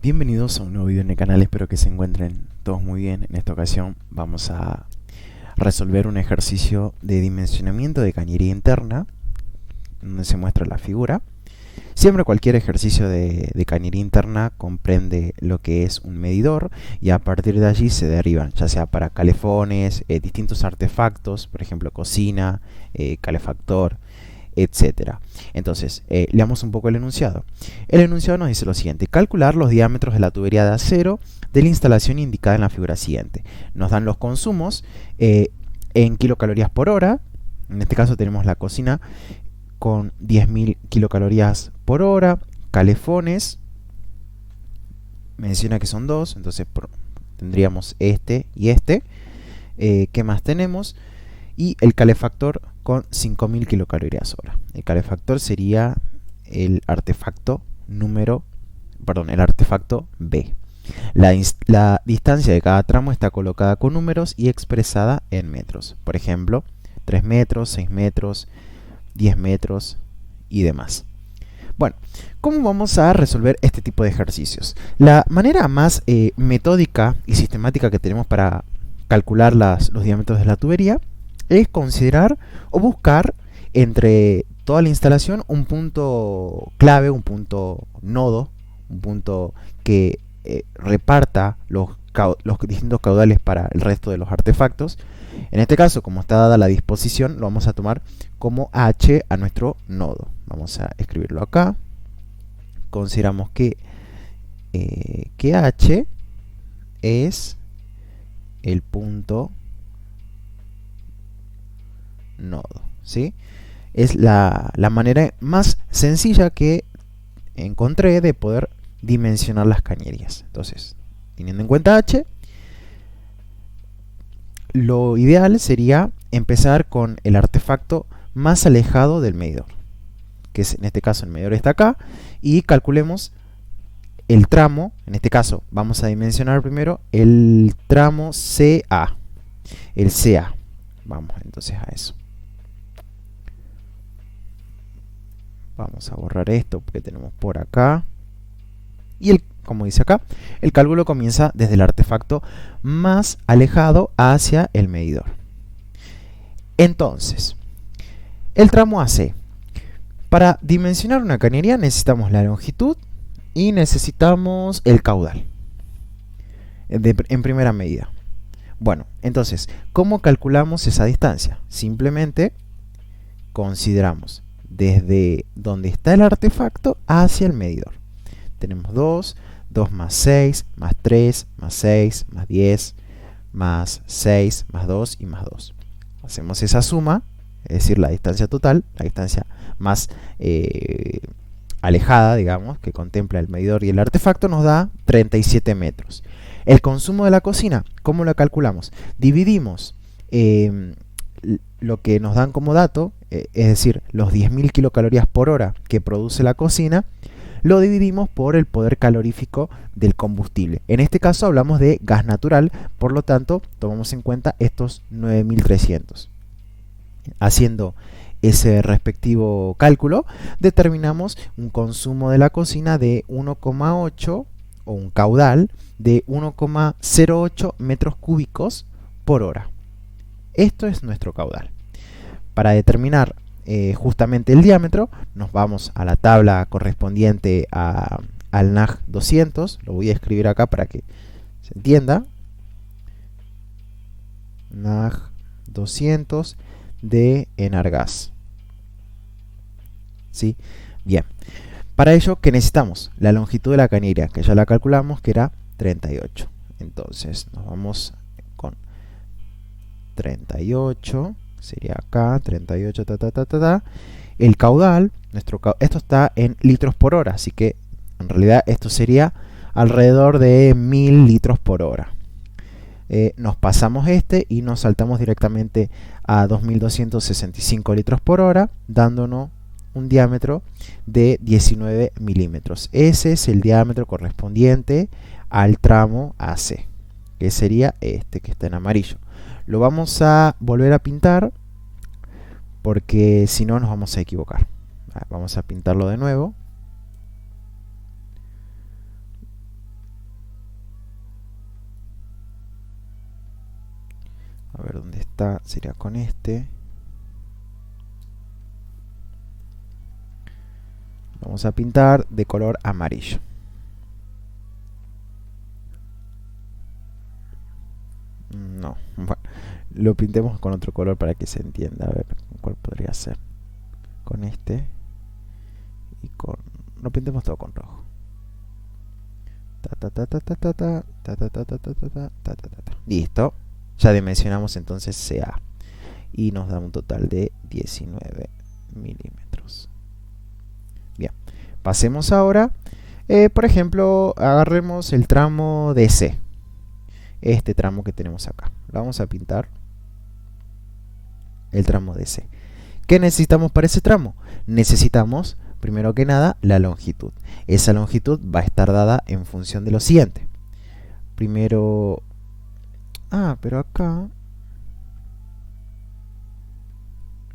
Bienvenidos a un nuevo video en el canal, espero que se encuentren todos muy bien. En esta ocasión vamos a resolver un ejercicio de dimensionamiento de cañería interna, donde se muestra la figura. Siempre cualquier ejercicio de cañería interna comprende lo que es un medidor y a partir de allí se derivan, ya sea para calefones, distintos artefactos, por ejemplo cocina, calefactor, etcétera. Entonces, leamos un poco el enunciado. El enunciado nos dice lo siguiente: calcular los diámetros de la tubería de acero de la instalación indicada en la figura siguiente. Nos dan los consumos en kilocalorías por hora. En este caso tenemos la cocina con 10.000 kilocalorías por hora. Calefones, menciona que son dos, entonces tendríamos este y este. ¿Qué más tenemos? Y el calefactor con 5.000 kilocalorías hora. El calefactor sería el artefacto el artefacto B. La distancia de cada tramo está colocada con números y expresada en metros. Por ejemplo, 3 metros, 6 metros, 10 metros y demás. Bueno, ¿cómo vamos a resolver este tipo de ejercicios? La manera más metódica y sistemática que tenemos para calcular los diámetros de la tubería es considerar o buscar entre toda la instalación un punto clave, un punto nodo, un punto que reparta los distintos caudales para el resto de los artefactos. En este caso, como está dada la disposición, lo vamos a tomar como H a nuestro nodo. Vamos a escribirlo acá. Consideramos que H es el punto nodo, ¿sí? Es la manera más sencilla que encontré de poder dimensionar las cañerías. Entonces, teniendo en cuenta H, lo ideal sería empezar con el artefacto más alejado del medidor, que es, en este caso el medidor está acá, y calculemos el tramo. En este caso vamos a dimensionar primero el tramo CA, el CA. Vamos entonces a eso. Vamos a borrar esto porque tenemos por acá. Y como dice acá, el cálculo comienza desde el artefacto más alejado hacia el medidor. Entonces, el tramo AC. Para dimensionar una cañería necesitamos la longitud y necesitamos el caudal en primera medida. Bueno, entonces, ¿cómo calculamos esa distancia? Simplemente consideramos desde donde está el artefacto hacia el medidor. Tenemos 2 más 6, más 3, más 6, más 10, más 6, más 2 y más 2. Hacemos esa suma, es decir, la distancia total, la distancia más alejada, digamos, que contempla el medidor y el artefacto, nos da 37 metros. El consumo de la cocina, ¿cómo lo calculamos? Dividimos lo que nos dan como dato, es decir, los 10.000 kilocalorías por hora que produce la cocina, lo dividimos por el poder calorífico del combustible. En este caso hablamos de gas natural, por lo tanto tomamos en cuenta estos 9.300. Haciendo ese respectivo cálculo, determinamos un consumo de la cocina de 1,8 o un caudal de 1,08 metros cúbicos por hora. Esto es nuestro caudal. Para determinar justamente el diámetro, nos vamos a la tabla correspondiente al NAG 200. Lo voy a escribir acá para que se entienda. NAG 200 de Enargas. ¿Sí? Bien. Para ello, ¿qué necesitamos? La longitud de la cañería, que ya la calculamos, que era 38. Entonces, nos vamos con 38, sería acá, 38, El caudal, esto está en litros por hora, así que en realidad esto sería alrededor de 1.000 litros por hora. Nos pasamos y nos saltamos directamente a 2.265 litros por hora, dándonos un diámetro de 19 milímetros. Ese es el diámetro correspondiente al tramo AC, que sería este que está en amarillo. Lo vamos a volver a pintar porque si no nos vamos a equivocar. Vamos a pintarlo de nuevo. ¿dónde está? Sería con este. Vamos a pintar de color amarillo. No, bueno, lo pintemos con otro color para que se entienda. A ver, ¿cuál podría ser? Con este. Y con... Lo pintemos todo con rojo. Listo. Ya dimensionamos entonces CA. Y nos da un total de 19 milímetros. Bien. Pasemos ahora. Por ejemplo, agarremos el tramo DC. Este tramo que tenemos acá. Lo vamos a pintar. El tramo DC. ¿Qué necesitamos para ese tramo? Necesitamos, primero que nada, la longitud. Esa longitud va a estar dada en función de lo siguiente. Primero... pero acá...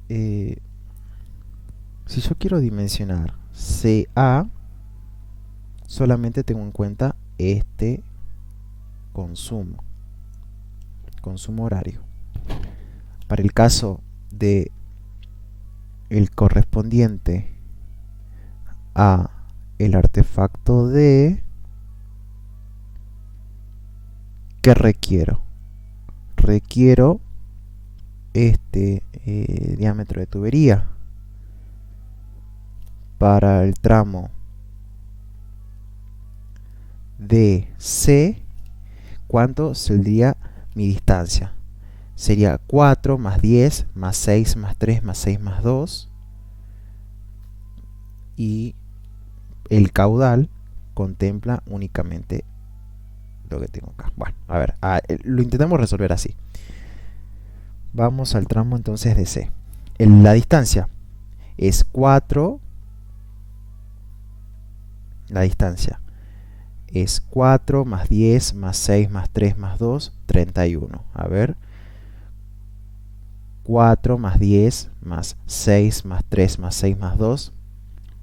si yo quiero dimensionar CA, solamente tengo en cuenta este consumo horario. Para el caso de el correspondiente a el artefacto D, ¿qué requiero? Requiero este diámetro de tubería. Para el tramo DC, ¿cuánto saldría mi distancia? Sería 4 más 10 más 6 más 3 más 6 más 2. Y el caudal contempla únicamente lo que tengo acá. Bueno, a ver, lo intentamos resolver así. Vamos al tramo entonces de C. La distancia es 4. La distancia es 4 más 10 más 6 más 3 más 2, 31. A ver. 4 más 10 más 6 más 3 más 6 más 2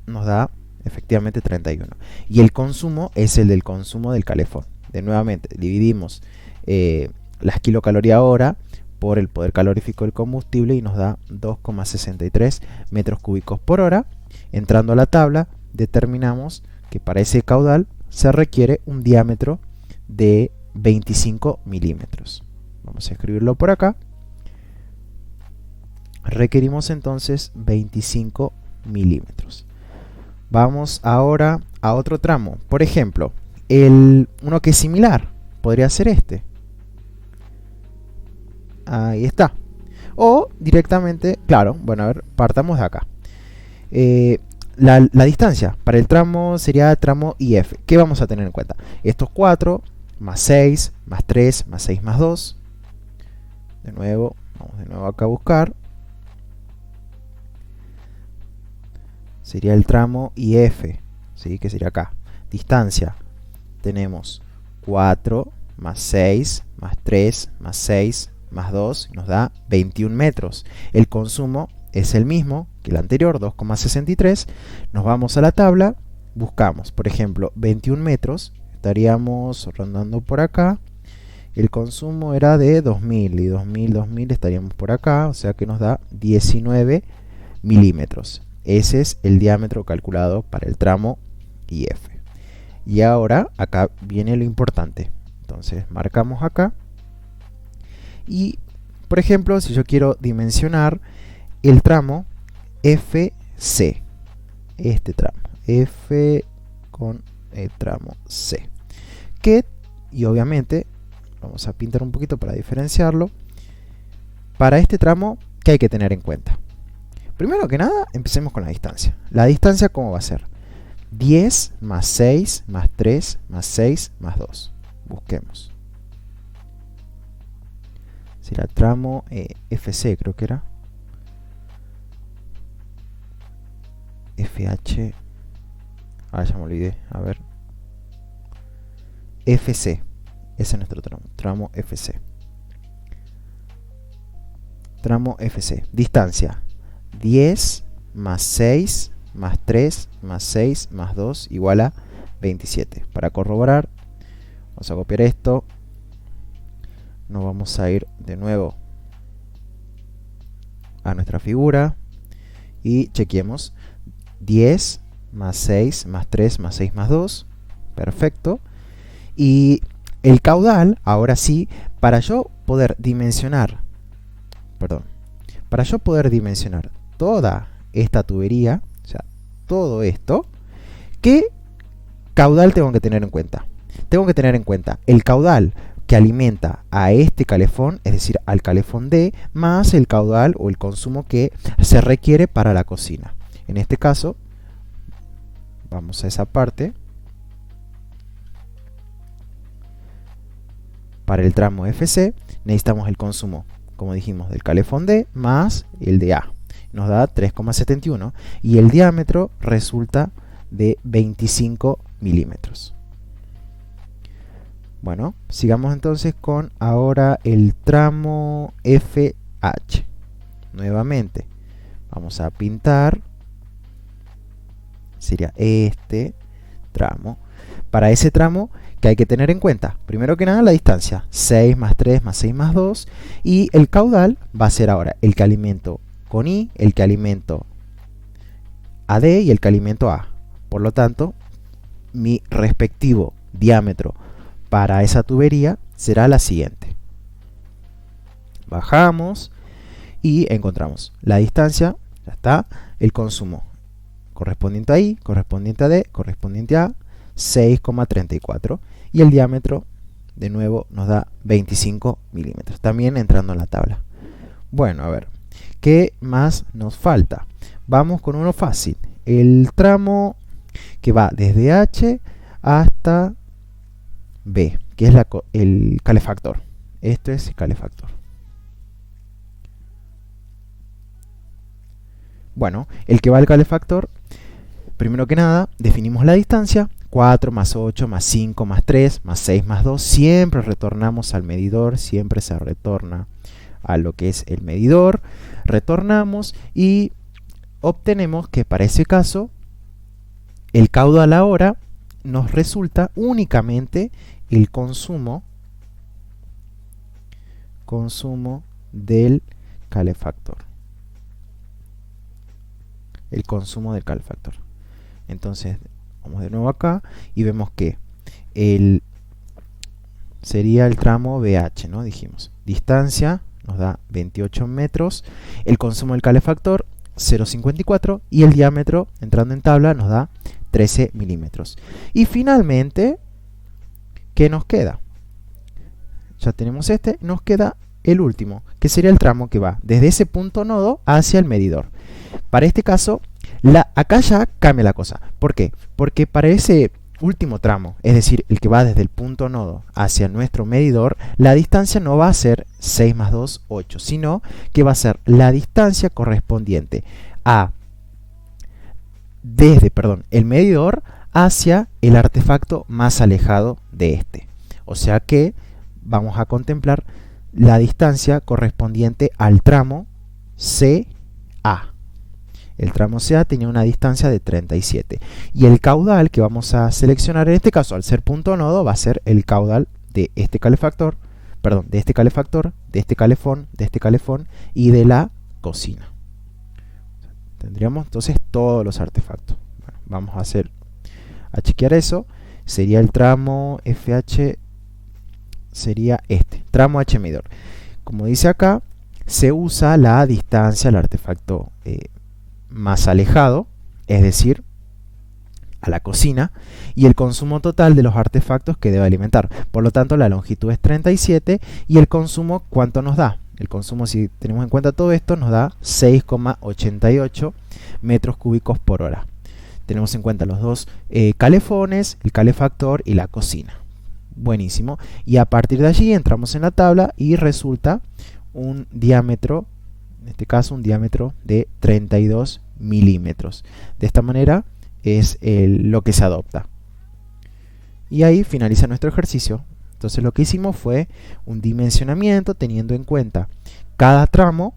nos da efectivamente 31. Y el consumo es el del consumo del calefón. Nuevamente, dividimos las kilocalorías hora por el poder calorífico del combustible y nos da 2,63 metros cúbicos por hora. Entrando a la tabla, determinamos que para ese caudal se requiere un diámetro de 25 milímetros. Vamos a escribirlo por acá. Requerimos entonces 25 milímetros. Vamos ahora a otro tramo. Por ejemplo, uno que es similar podría ser este. Ahí está. O directamente, claro, bueno, a ver, partamos de acá. La distancia para el tramo sería tramo IF. ¿Qué vamos a tener en cuenta? Estos 4 más 6 más 3 más 6 más 2. De nuevo, vamos de nuevo acá a buscar. Sería el tramo IF, ¿sí? Que sería acá. Distancia. Tenemos 4 más 6 más 3 más 6 más 2 nos da 21 metros. El consumo es el mismo que el anterior, 2,63. Nos vamos a la tabla, buscamos, por ejemplo, 21 metros. Estaríamos rondando por acá. El consumo era de 2000 y 2000 estaríamos por acá, o sea que nos da 19 milímetros. Ese es el diámetro calculado para el tramo IF. Y ahora acá viene lo importante. Entonces marcamos acá. Y por ejemplo, si yo quiero dimensionar el tramo FC, este tramo, F con el tramo C, y obviamente vamos a pintar un poquito para diferenciarlo. Para este tramo, ¿qué hay que tener en cuenta? Primero que nada, empecemos con la distancia. La distancia, ¿cómo va a ser? 10 más 6 más 3 más 6 más 2. Busquemos. Será tramo FC, creo que era. FH. Ya me olvidé. A ver. FC. Ese es nuestro tramo. Tramo FC. Tramo FC. Distancia. 10 más 6 más 3 más 6 más 2 igual a 27. Para corroborar, vamos a copiar esto. Nos vamos a ir de nuevo a nuestra figura y chequeemos 10 más 6 más 3 más 6 más 2. Perfecto. Y el caudal, ahora sí, para yo poder dimensionar toda esta tubería, o sea, todo esto, ¿qué caudal tengo que tener en cuenta? Tengo que tener en cuenta el caudal que alimenta a este calefón, es decir, al calefón D, más el caudal o el consumo que se requiere para la cocina. En este caso, vamos a esa parte. Para el tramo FC necesitamos el consumo, como dijimos, del calefón D más el de A. Nos da 3,71 y el diámetro resulta de 25 milímetros. Bueno, sigamos entonces con ahora el tramo FH. Nuevamente, vamos a pintar. Sería este tramo. Para ese tramo, ¿qué hay que tener en cuenta? Primero que nada, la distancia. 6 más 3 más 6 más 2. Y el caudal va a ser ahora el que alimento con I, el que alimento a D y el que alimento A. Por lo tanto, mi respectivo diámetro para esa tubería será la siguiente. Bajamos y encontramos la distancia, ya está, el consumo correspondiente a I, correspondiente a D, correspondiente a 6,34 y el diámetro de nuevo nos da 25 milímetros, también entrando en la tabla. Bueno, a ver, ¿qué más nos falta? Vamos con uno fácil, el tramo que va desde H hasta B, que es el calefactor. Esto es el calefactor. Bueno, el que va al calefactor, primero que nada, definimos la distancia. 4 más 8 más 5 más 3 más 6 más 2. Siempre retornamos al medidor, siempre se retorna a lo que es el medidor. Retornamos y obtenemos que para ese caso, el caudal ahora nos resulta únicamente el consumo del calefactor. El consumo del calefactor. Entonces, vamos de nuevo acá y vemos que sería el tramo BH, ¿no? Dijimos, distancia nos da 28 metros, el consumo del calefactor 0,54 y el diámetro, entrando en tabla, nos da 13 milímetros. Y finalmente, ¿qué nos queda? Ya tenemos este, nos queda el último, que sería el tramo que va desde ese punto nodo hacia el medidor. Para este caso, acá ya cambia la cosa. ¿Por qué? Porque para ese último tramo, es decir, el que va desde el punto nodo hacia nuestro medidor, la distancia no va a ser 6 más 2, 8, sino que va a ser la distancia correspondiente desde el medidor hacia el artefacto más alejado de este. O sea que vamos a contemplar la distancia correspondiente al tramo CA. El tramo CA tenía una distancia de 37. Y el caudal que vamos a seleccionar en este caso, al ser punto nodo, va a ser el caudal de este calefactor, de este calefactor, de este calefón y de la cocina. Tendríamos entonces todos los artefactos. Bueno, vamos a chequear eso. Sería el tramo FH, sería este, tramo H medidor. Como dice acá, se usa la distancia al artefacto más alejado, es decir, a la cocina, y el consumo total de los artefactos que debe alimentar. Por lo tanto, la longitud es 37 y el consumo, ¿cuánto nos da? El consumo, si tenemos en cuenta todo esto, nos da 6,88 metros cúbicos por hora. Tenemos en cuenta los dos calefones, el calefactor y la cocina. Buenísimo. Y a partir de allí entramos en la tabla y resulta un diámetro, en este caso un diámetro de 32 milímetros. De esta manera es lo que se adopta. Y ahí finaliza nuestro ejercicio. Entonces lo que hicimos fue un dimensionamiento teniendo en cuenta cada tramo,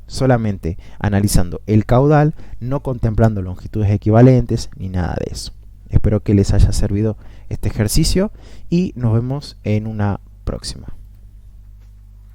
solamente analizando el caudal, no contemplando longitudes equivalentes ni nada de eso. Espero que les haya servido este ejercicio y nos vemos en una próxima.